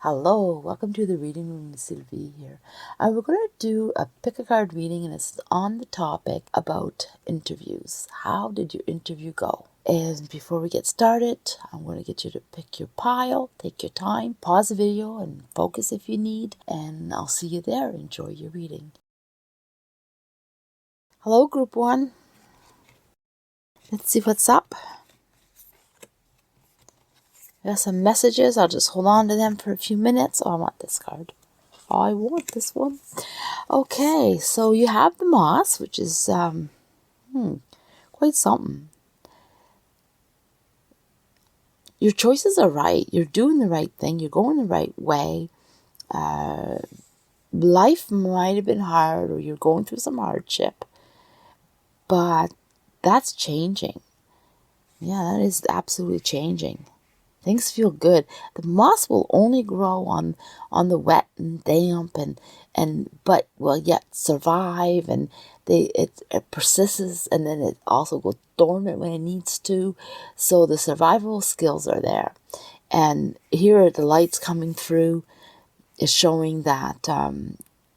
Hello, welcome to the reading room with Sylvie here. We're going to do a pick a card reading, and it's on the topic about interviews. How did your interview go? And before we get started, I'm going to get you to pick your pile, take your time, pause the video and focus if you need, and I'll see you there. Enjoy your reading. Hello, group one. Let's see what's up. I got some messages. I'll just hold on to them for a few minutes. Oh, I want this card. Oh, I want this one. Okay, so you have the moss, which is quite something. Your choices are right. You're doing the right thing. You're going the right way. Life might have been hard, or you're going through some hardship, but that's changing. Yeah, that is absolutely changing. Things feel good. The moss will only grow on the wet and damp but will yet survive, and it persists, and then it also goes dormant when it needs to. So the survival skills are there. And here the light's coming through is showing that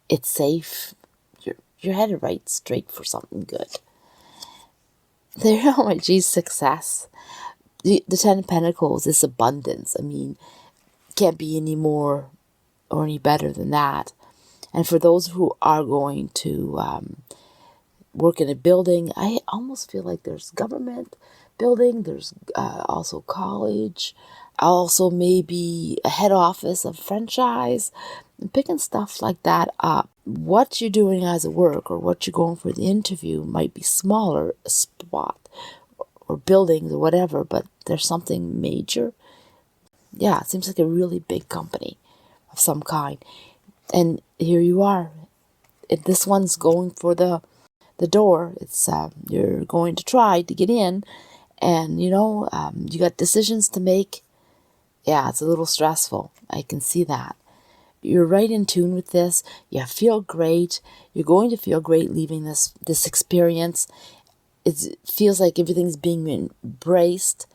it's safe. You're headed right straight for something good. There, oh my geez, success. The Ten of Pentacles is abundance. I mean, can't be any more or any better than that. And for those who are going to work in a building, I almost feel like there's government building, there's also college, also maybe a head office of franchise, and picking stuff like that up. What you're doing as a work or what you're going for the interview might be smaller spot or buildings or whatever, but there's something major. Yeah, it seems like a really big company of some kind. And here you are. If this one's going for the door, it's you're going to try to get in, and you got decisions to make. Yeah, it's a little stressful. I can see that. You're right in tune with this. You feel great. You're going to feel great leaving this experience. It feels like everything's being embraced,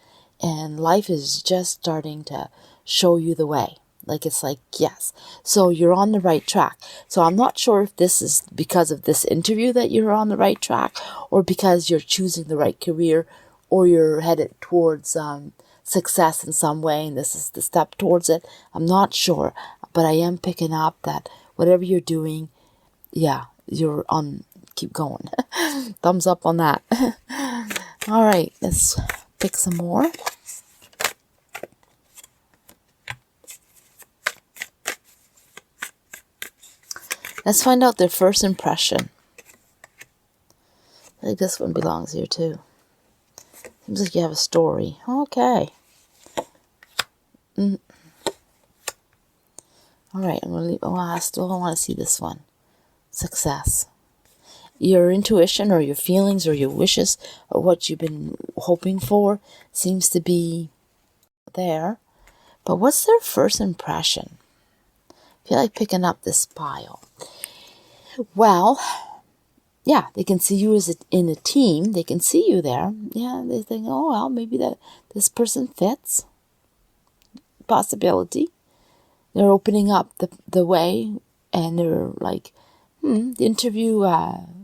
and life is just starting to show you the way. It's like, yes. So you're on the right track. So I'm not sure if this is because of this interview that you're on the right track, or because you're choosing the right career, or you're headed towards success in some way, and this is the step towards it. I'm not sure, but I am picking up that whatever you're doing, yeah, you're on. Keep going. Thumbs up on that. All right, let's pick some more. Let's find out their first impression. I think this one belongs here too. Seems like you have a story. Okay. All right, I'm gonna leave. Oh, I still want to see this one. Success. Your intuition or your feelings or your wishes or what you've been hoping for seems to be there. But what's their first impression? I feel like picking up this pile. Well, yeah, they can see you as in a team. They can see you there. Yeah, they think, oh, well, maybe this person fits. Possibility. They're opening up the way, and they're like, the interview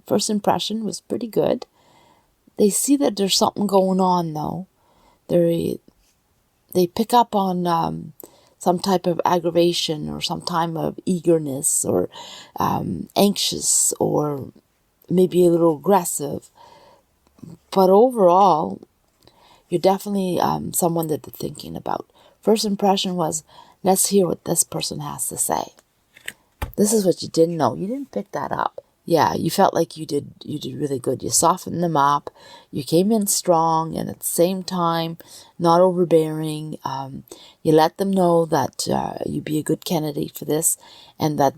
first impression was pretty good. They see that there's something going on, though. They pick up on some type of aggravation or some type of eagerness or anxious or maybe a little aggressive. But overall, you're definitely someone that they're thinking about. First impression was, let's hear what this person has to say. This is what you didn't know. You didn't pick that up. Yeah, you felt like you did really good. You softened them up. You came in strong, and at the same time, not overbearing. You let them know that you'd be a good candidate for this, and that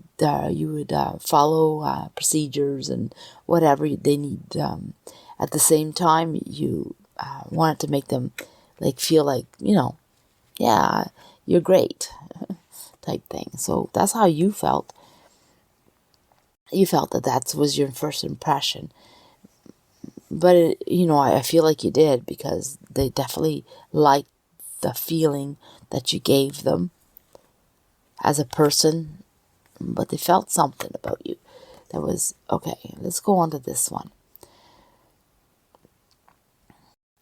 you would follow procedures and whatever they need. At the same time, you wanted to make them feel like, yeah, you're great type thing. So that's how you felt. You felt that was your first impression. But, I feel like you did, because they definitely liked the feeling that you gave them. as a person, but they felt something about you that was, okay, let's go on to this one.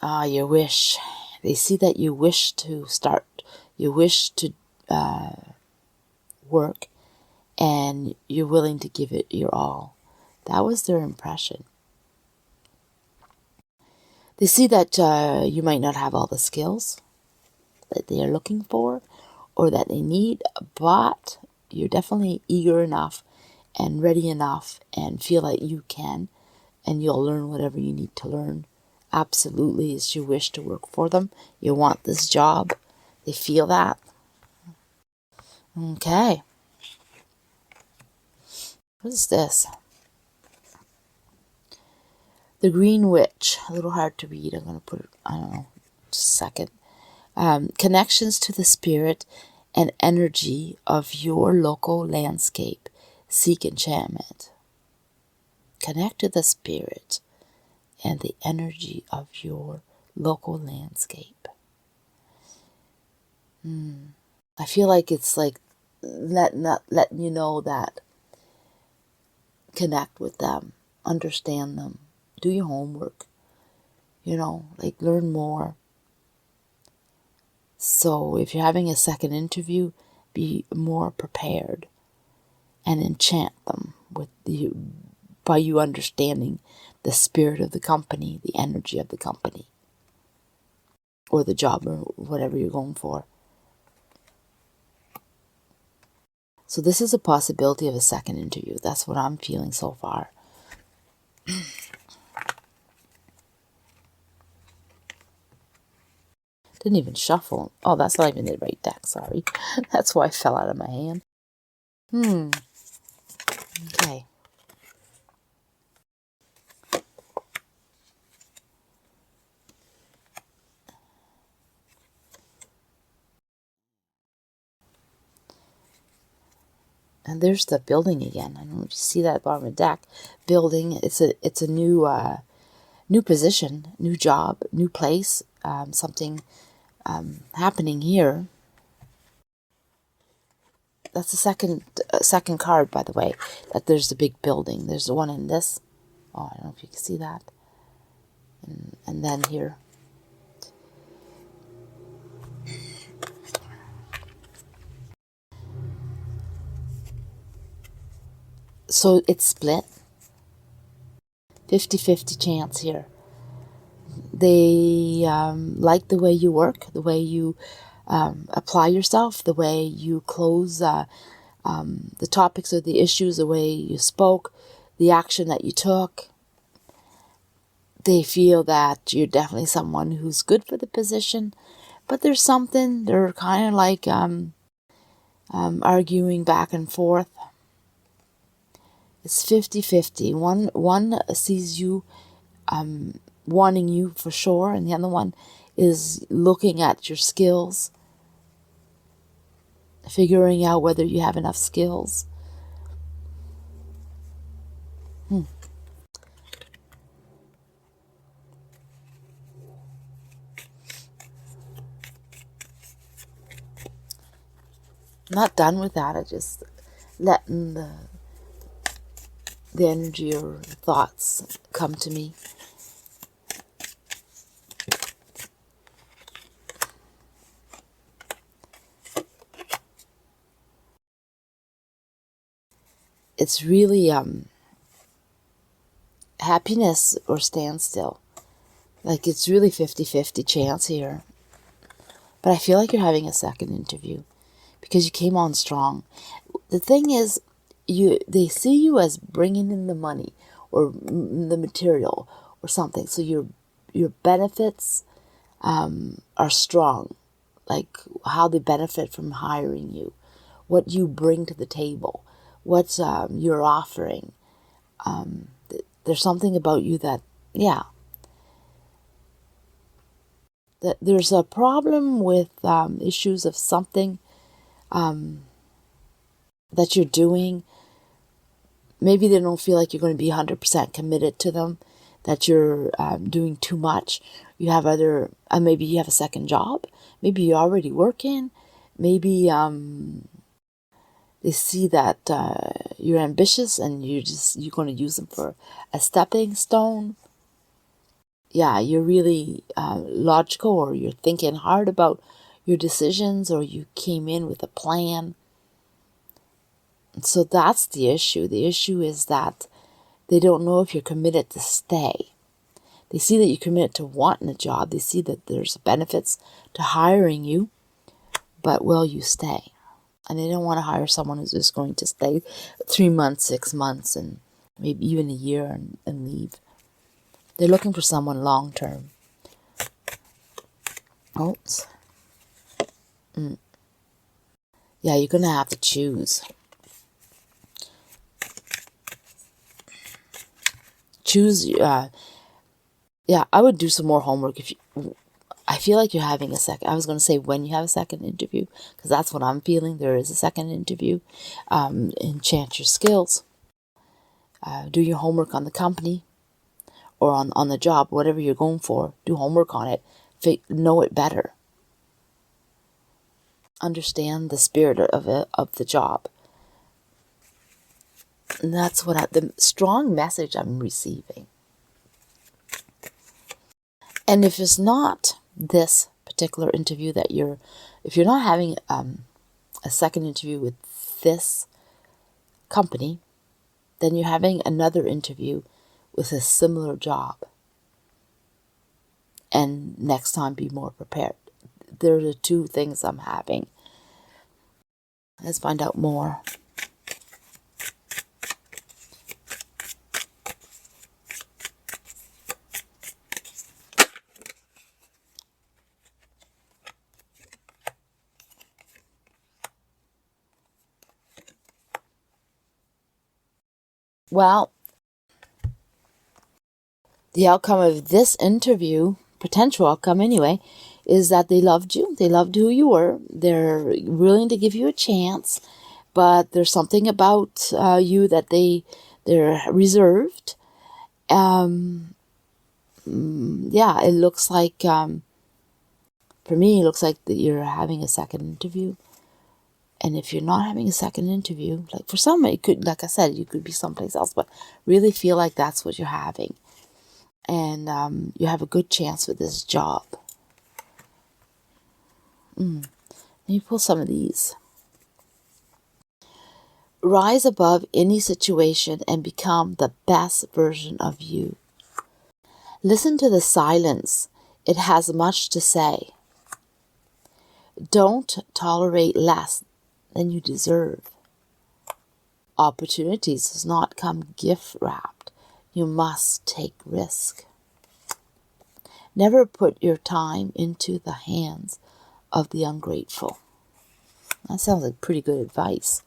Your wish. They see that you wish to start, you wish to work, and you're willing to give it your all. That was their impression. They see that you might not have all the skills that they are looking for or that they need, but you're definitely eager enough and ready enough and feel like you can, and you'll learn whatever you need to learn. Absolutely, it's your wish to work for them. You want this job. They feel that. Okay. What is this? The Green Witch. A little hard to read. I'm going to put it, I don't know, just a second. Connections to the spirit and energy of your local landscape. Seek enchantment. Connect to the spirit and the energy of your local landscape. I feel like it's like letting you know that. Connect with them. Understand them. Do your homework. Like learn more. So if you're having a second interview, be more prepared and enchant them by you understanding the spirit of the company, the energy of the company, or the job, or whatever you're going for. So this is a possibility of a second interview. That's what I'm feeling so far. Didn't even shuffle. Oh, that's not even the right deck, sorry. That's why it fell out of my hand. Okay. And there's the building again. I don't know if you see that bottom of the deck. Building. It's a new position, new job, new place. Something happening here. That's the second card, by the way. That there's a big building. There's the one in this. Oh, I don't know if you can see that. And then here. So it's split. 50-50 chance here. They like the way you work, the way you apply yourself, the way you close the topics or the issues, the way you spoke, the action that you took. They feel that you're definitely someone who's good for the position, but there's something, they're kind of like arguing back and forth. It's 50-50. One sees you wanting you for sure, and the other one is looking at your skills, figuring out whether you have enough skills. I'm not done with that. I just letting the energy or the thoughts come to me. It's really happiness or standstill. Like it's really 50-50 chance here. But I feel like you're having a second interview because you came on strong. The thing is, they see you as bringing in the money or the material or something. So your benefits are strong, like how they benefit from hiring you, what you bring to the table, what you're offering. There's something about you that, yeah. That there's a problem with issues of something that you're doing. Maybe they don't feel like you're going to be 100% committed to them, that you're doing too much. You have maybe you have a second job. Maybe you're already working. Maybe They see that you're ambitious and you're going to use them for a stepping stone. Yeah, you're really logical, or you're thinking hard about your decisions, or you came in with a plan. So that's the issue. The issue is that they don't know if you're committed to stay. They see that you're committed to wanting a job. They see that there's benefits to hiring you, but will you stay? And they don't want to hire someone who's just going to stay 3 months, 6 months, and maybe even a year and leave. They're looking for someone long term. Oops. Yeah, you're going to have to choose. Choose, yeah, I would do some more homework if you, I feel like you're having a second, I was going to say when you have a second interview, because that's what I'm feeling. There is a second interview. Enchant your skills. Do your homework on the company or on the job, whatever you're going for. Do homework on it. Know it better. Understand the spirit of the job. And that's what the strong message I'm receiving. And if it's not this particular interview if you're not having a second interview with this company, then you're having another interview with a similar job. And next time, be more prepared. They're the two things I'm having. Let's find out more. Well, the outcome of this interview, potential outcome anyway, is that they loved you. They loved who you were. They're willing to give you a chance, but there's something about you that they're reserved. Yeah, it looks like, for me, it looks like that you're having a second interview. And if you're not having a second interview, like for some, it could, like I said, you could be someplace else, but really feel like that's what you're having. And you have a good chance with this job. Let me pull some of these. Rise above any situation and become the best version of you. Listen to the silence. It has much to say. Don't tolerate less than you deserve. Opportunities does not come gift wrapped. You must take risk. Never put your time into the hands of the ungrateful. That sounds like pretty good advice.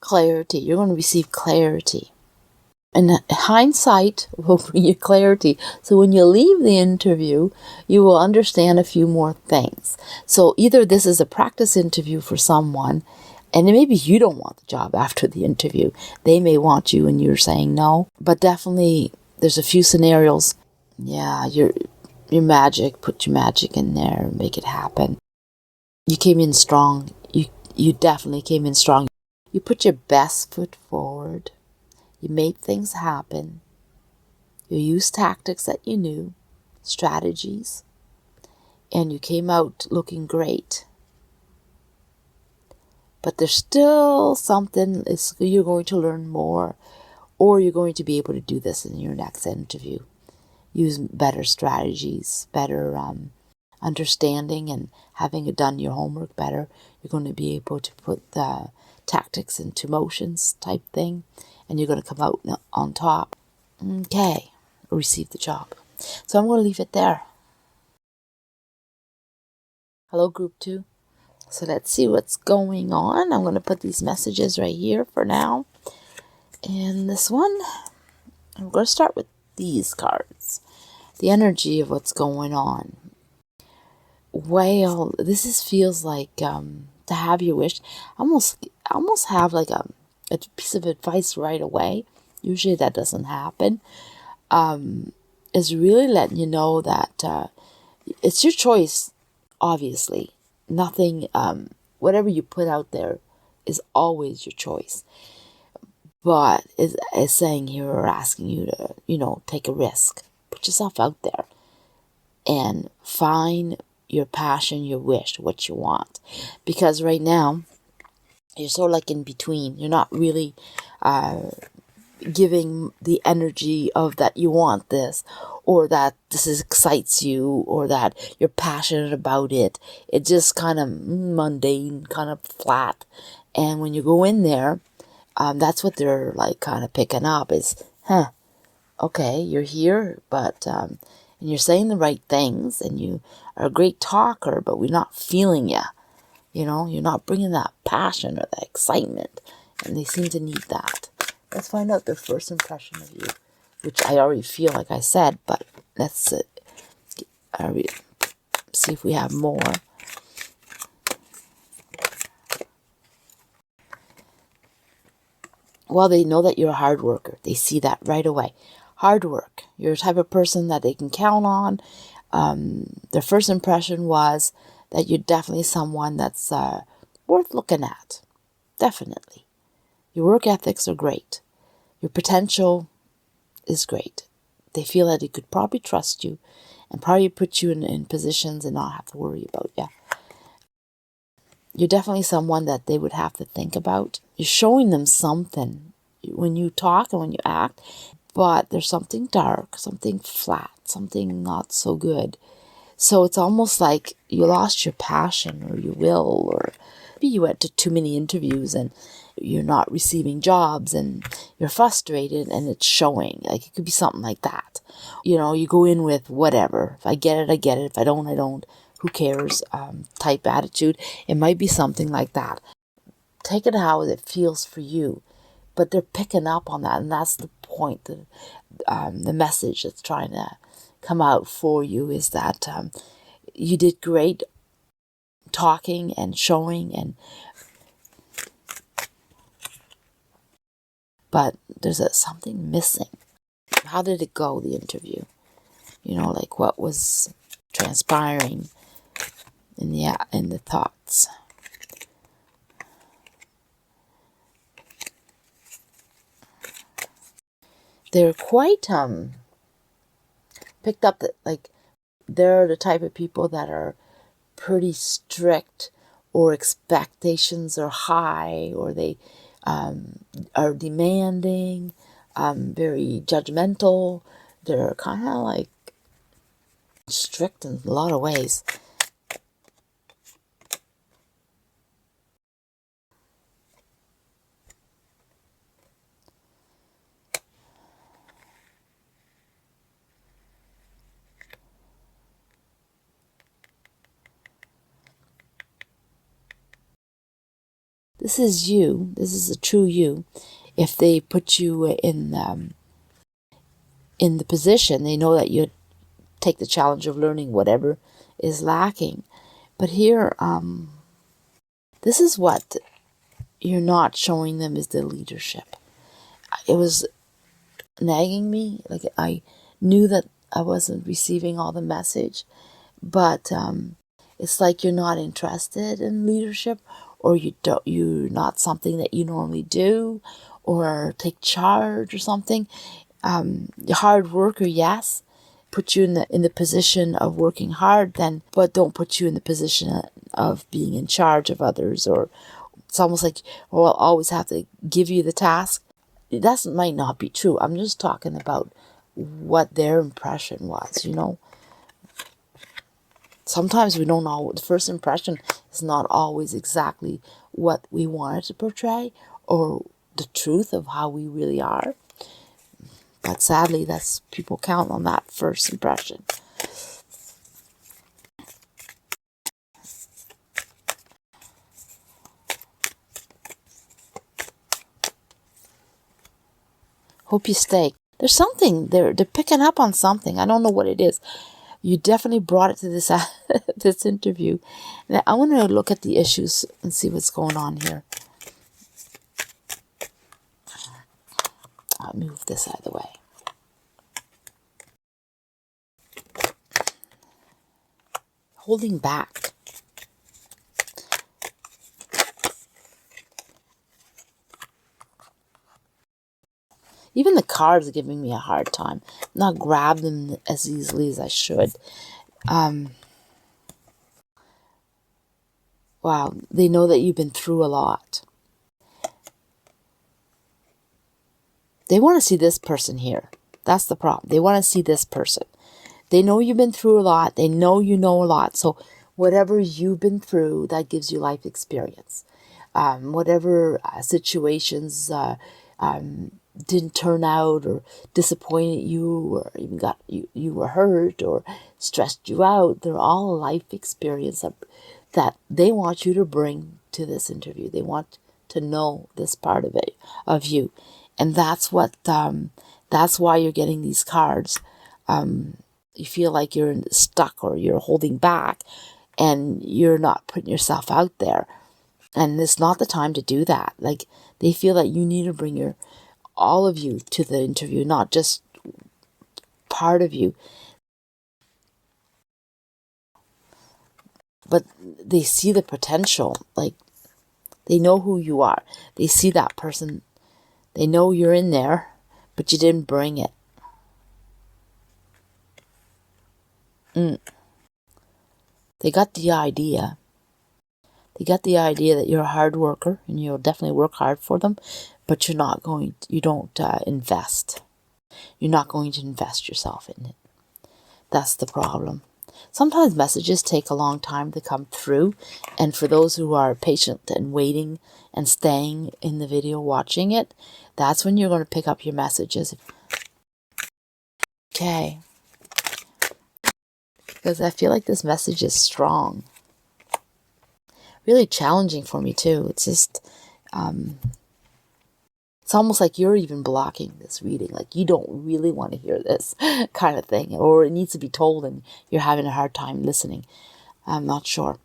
Clarity. You're going to receive clarity. And hindsight will bring you clarity. So when you leave the interview, you will understand a few more things. So either this is a practice interview for someone, and maybe you don't want the job after the interview. They may want you and you're saying no. But definitely there's a few scenarios. Yeah, your magic, put your magic in there and make it happen. You came in strong. You definitely came in strong. You put your best foot forward. You made things happen. You used tactics that you knew, strategies, and you came out looking great. But there's still something, you're going to learn more, or you're going to be able to do this in your next interview. Use better strategies, better understanding, and having done your homework better, you're going to be able to put the tactics into motions type thing, and you're going to come out on top. Okay, receive the job. So I'm going to leave it there. Hello, group 2. So let's see what's going on. I'm going to put these messages right here for now. And this one, I'm going to start with these cards. The energy of what's going on. Well, feels like to have your wish. Almost have like a piece of advice right away. Usually that doesn't happen. Is really letting you know that it's your choice, obviously. Nothing, whatever you put out there is always your choice. But it's saying here, or asking you to, take a risk. Put yourself out there and find your passion, your wish, what you want. Because right now, you're sort of like in between. You're not really giving the energy of that you want this, or that this excites you, or that you're passionate about it. It's just kind of mundane, kind of flat. And when you go in there, that's what they're like kind of picking up is, okay, you're here, but and you're saying the right things, and you are a great talker, but we're not feeling you. You're not bringing that passion or that excitement, and they seem to need that. Let's find out their first impression of you, which I already feel like I said, but let's see if we have more. Well, they know that you're a hard worker. They see that right away. Hard work. You're the type of person that they can count on. Their first impression was that you're definitely someone that's worth looking at. Definitely. Your work ethics are great. Your potential is great. They feel that they could probably trust you and probably put you in positions and not have to worry about you. You're definitely someone that they would have to think about. You're showing them something when you talk and when you act, but there's something dark, something flat, something not so good. So it's almost like you lost your passion or your will, or maybe you went to too many interviews and you're not receiving jobs and you're frustrated and it's showing. Like it could be something like that. You go in with whatever. If I get it, I get it. If I don't, I don't. Who cares? Type attitude. It might be something like that. Take it how it feels for you. But they're picking up on that, and that's the point. The message that's trying to come out for you is that you did great talking and showing, but there's something missing. How did it go, the interview? Like what was transpiring in the thoughts. They're quite picked up that like they're the type of people that are pretty strict, or expectations are high, or they are demanding, very judgmental. They're kind of like strict in a lot of ways. This is you. This is a true you. If they put you in the position, they know that you take the challenge of learning whatever is lacking. But here, this is what you're not showing them is the leadership. It was nagging me. Like I knew that I wasn't receiving all the message, but it's like you're not interested in leadership, or you're not something that you normally do, or take charge or something. Hard worker, yes, put you in the position of working hard, then, but don't put you in the position of being in charge of others, or it's almost like, well, I'll always have to give you the task. That might not be true. I'm just talking about what their impression was, Sometimes we don't know. The first impression is not always exactly what we wanted to portray or the truth of how we really are. But sadly, that's people count on that first impression. Hope you stay. There's something, they're picking up on something. I don't know what it is. You definitely brought it to this this interview. Now, I want to look at the issues and see what's going on here. I'll move this out of the way. Holding back. Even the cards are giving me a hard time. Not grab them as easily as I should. Wow, they know that you've been through a lot. They want to see this person here. That's the problem. They want to see this person. They know you've been through a lot. They know you know a lot. So whatever you've been through, that gives you life experience. Whatever situations didn't turn out or disappointed you or even got you were hurt or stressed you out, they're all life experience that they want you to bring to this interview. They want to know this part of it, of you. And that's why you're getting these cards. You feel like you're stuck or you're holding back and you're not putting yourself out there. And it's not the time to do that. Like, they feel that you need to bring all of you to the interview, not just part of you. But they see the potential. Like, they know who you are. They see that person. They know you're in there, but you didn't bring it. They got the idea. They got the idea that you're a hard worker and you'll definitely work hard for them, but you don't invest. You're not going to invest yourself in it. That's the problem. Sometimes messages take a long time to come through, and for those who are patient and waiting and staying in the video watching it, that's when you're going to pick up your messages. Okay. Because I feel like this message is strong. Really challenging for me too. It's just, it's almost like you're even blocking this reading. Like, you don't really want to hear this kind of thing. Or it needs to be told and you're having a hard time listening. I'm not sure.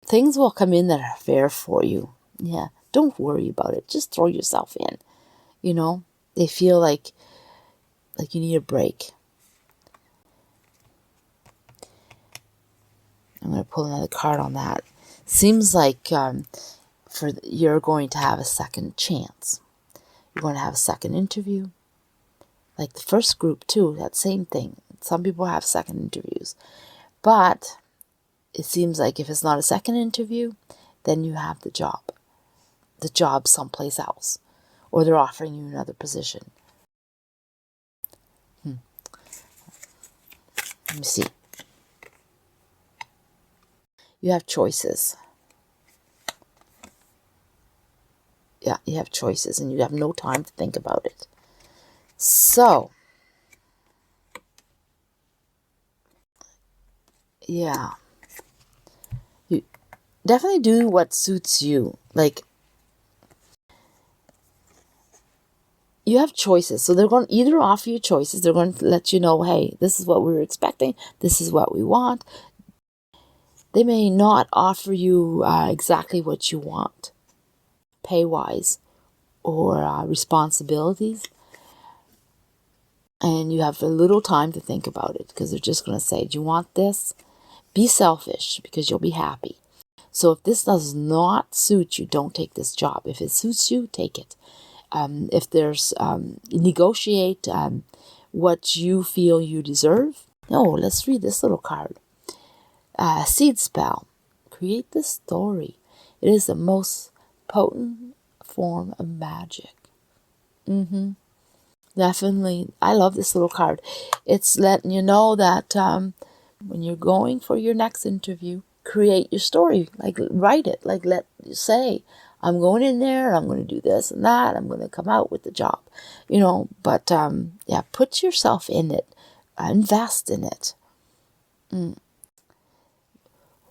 Things will come in that are fair for you. Yeah, don't worry about it. Just throw yourself in. You know, they feel like you need a break. I'm going to pull another card on that. Seems like you're going to have a second chance. You're going to have a second interview. Like the first group too, that same thing. Some people have second interviews. But it seems like if it's not a second interview, then you have the job. The job someplace else. Or they're offering you another position. Let me see. You have choices. Yeah, you have choices and you have no time to think about it. So, yeah. You definitely do what suits you. Like, you have choices. So they're going to either offer you choices. They're going to let you know, hey, this is what we were expecting. This is what we want. They may not offer you exactly what you want, pay-wise or responsibilities. And you have a little time to think about it because they're just going to say, do you want this? Be selfish because you'll be happy. So if this does not suit you, don't take this job. If it suits you, take it. If there's, negotiate what you feel you deserve. No, let's read this little card. Seed spell. Create this story. It is the most potent form of magic. Definitely. I love this little card. It's letting you know that when you're going for your next interview, create your story. Like, write it. Like, say, I'm going in there, I'm going to do this and that, I'm going to come out with the job. You know, but yeah, put yourself in it. Invest in it.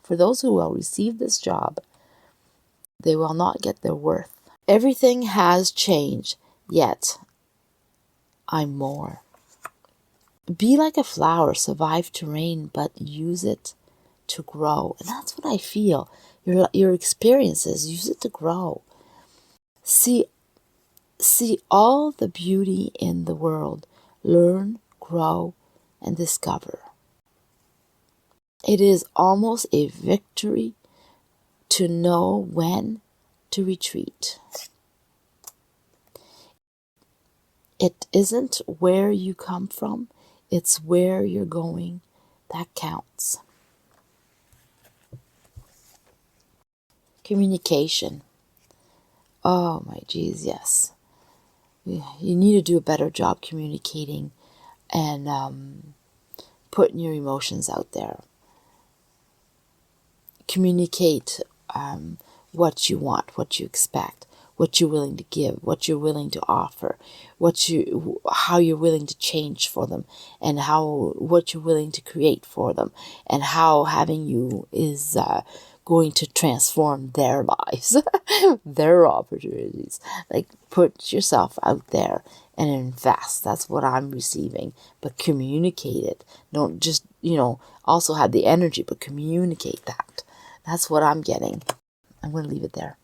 For those who will receive this job, they will not get their worth. Everything has changed, yet I'm more. Be like a flower, survive terrain, but use it to grow. And that's what I feel. Your experiences, use it to grow. See all the beauty in the world. Learn, grow, and discover. It is almost a victory to know when to retreat. It isn't where you come from, it's where you're going that counts. Communication. Oh my geez, yes. You need to do a better job communicating and putting your emotions out there. Communicate what you want, what you expect, what you're willing to give, what you're willing to offer, how you're willing to change for them, and what you're willing to create for them, and how having you is going to transform their lives, their opportunities. Like, put yourself out there and invest. That's what I'm receiving. But communicate it. Don't just, also have the energy, but communicate that. That's what I'm getting. I'm going to leave it there.